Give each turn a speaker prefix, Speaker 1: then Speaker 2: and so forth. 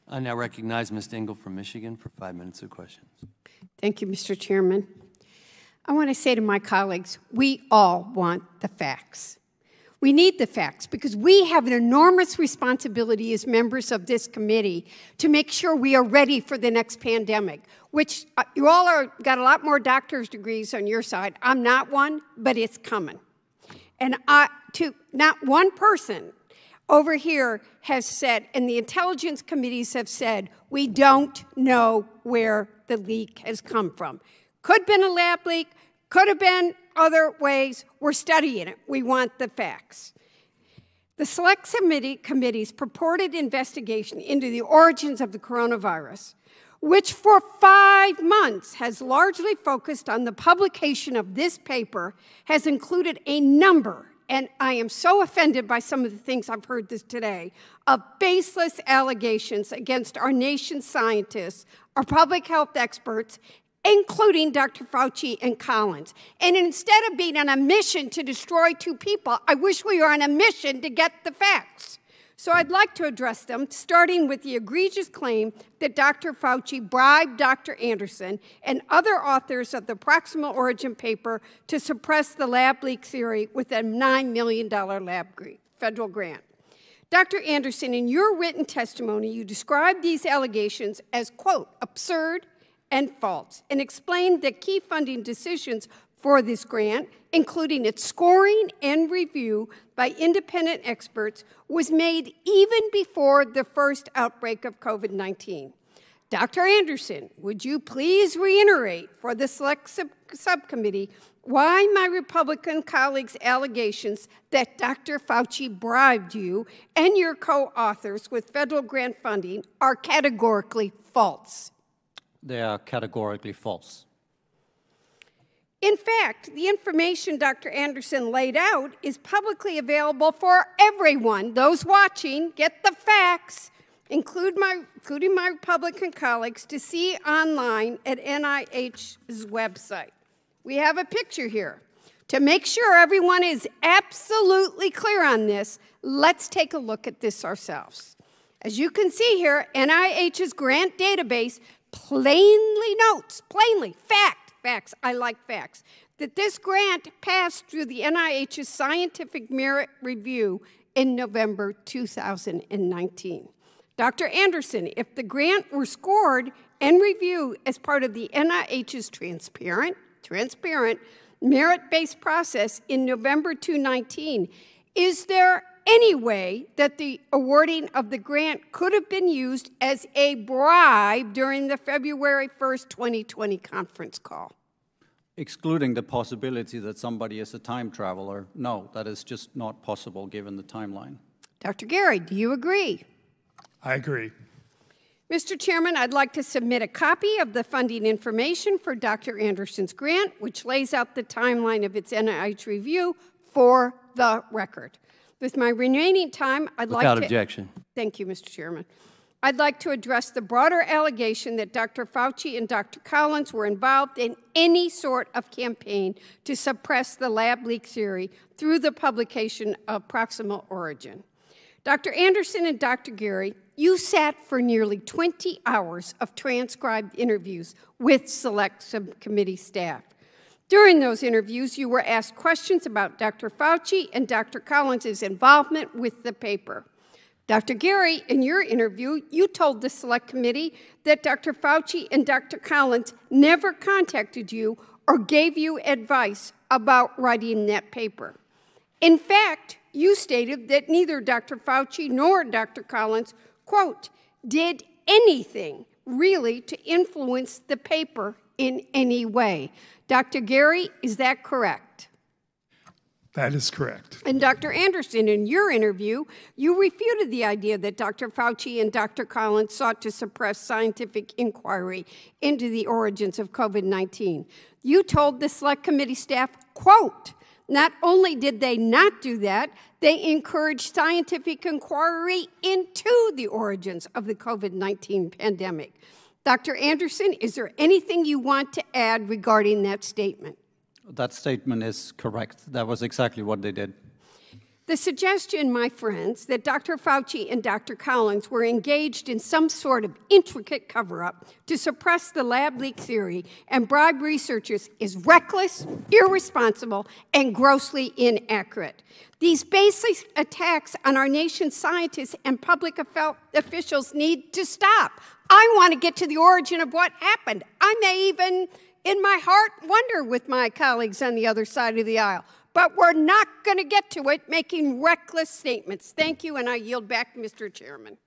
Speaker 1: I now recognize Ms. Dingell from Michigan for 5 minutes of questions.
Speaker 2: Thank you, Mr. Chairman. I want to say to my colleagues, we all want the facts. We need the facts because we have an enormous responsibility as members of this committee to make sure we are ready for the next pandemic, which you all got a lot more doctor's degrees on your side. I'm not one, but it's coming. And not one person over here has said, and the intelligence committees have said, we don't know where the leak has come from. Could have been a lab leak, could have been other ways. We're studying it. We want the facts. The Select Committee's purported investigation into the origins of the coronavirus, which for 5 months has largely focused on the publication of this paper, has included a number, and I am so offended by some of the things I've heard this today, of baseless allegations against our nation's scientists, our public health experts, including Dr. Fauci and Collins. And instead of being on a mission to destroy 2 people, I wish we were on a mission to get the facts. So I'd like to address them, starting with the egregious claim that Dr. Fauci bribed Dr. Anderson and other authors of the proximal origin paper to suppress the lab leak theory with a $9 million federal grant. Dr. Anderson, in your written testimony, you described these allegations as, quote, absurd and false, and explained that key funding decisions for this grant, including its scoring and review by independent experts, was made even before the first outbreak of COVID-19. Dr. Anderson, would you please reiterate for the Select Subcommittee why my Republican colleagues' allegations that Dr. Fauci bribed you and your co-authors with federal grant funding are categorically false?
Speaker 3: They are categorically false.
Speaker 2: In fact, the information Dr. Anderson laid out is publicly available for everyone. Those watching get the facts, including my Republican colleagues, to see online at NIH's website. We have a picture here. To make sure everyone is absolutely clear on this, let's take a look at this ourselves. As you can see here, NIH's grant database plainly notes, facts, I like facts, that this grant passed through the NIH's Scientific Merit Review in November 2019. Dr. Anderson, if the grant were scored and reviewed as part of the NIH's transparent merit-based process in November 2019, is there any way that the awarding of the grant could have been used as a bribe during the February 1st, 2020 conference call?
Speaker 3: Excluding the possibility that somebody is a time traveler, no, that is just not possible given the timeline.
Speaker 2: Dr. Gary, do you agree?
Speaker 4: I agree.
Speaker 2: Mr. Chairman, I'd like to submit a copy of the funding information for Dr. Anderson's grant, which lays out the timeline of its NIH review for the record. With my remaining time, I'd like to—
Speaker 1: Without objection.
Speaker 2: Thank you, Mr. Chairman. I'd like to address the broader allegation that Dr. Fauci and Dr. Collins were involved in any sort of campaign to suppress the lab leak theory through the publication of proximal origin. Dr. Anderson and Dr. Gary, you sat for nearly 20 hours of transcribed interviews with Select Subcommittee staff. During those interviews, you were asked questions about Dr. Fauci and Dr. Collins' involvement with the paper. Dr. Gary, in your interview, you told the Select Committee that Dr. Fauci and Dr. Collins never contacted you or gave you advice about writing that paper. In fact, you stated that neither Dr. Fauci nor Dr. Collins, quote, did anything really to influence the paper in any way. Dr. Gary, is that correct?
Speaker 4: That is correct.
Speaker 2: And Dr. Anderson, in your interview, you refuted the idea that Dr. Fauci and Dr. Collins sought to suppress scientific inquiry into the origins of COVID-19. You told the Select Committee staff, quote, not only did they not do that, they encouraged scientific inquiry into the origins of the COVID-19 pandemic. Dr. Anderson, is there anything you want to add regarding that statement?
Speaker 3: That statement is correct. That was exactly what they did.
Speaker 2: The suggestion, my friends, that Dr. Fauci and Dr. Collins were engaged in some sort of intricate cover-up to suppress the lab leak theory and bribe researchers is reckless, irresponsible, and grossly inaccurate. These basic attacks on our nation's scientists and public officials need to stop. I want to get to the origin of what happened. I may even, in my heart, wonder with my colleagues on the other side of the aisle. But we're not going to get to it making reckless statements. Thank you, and I yield back, Mr. Chairman.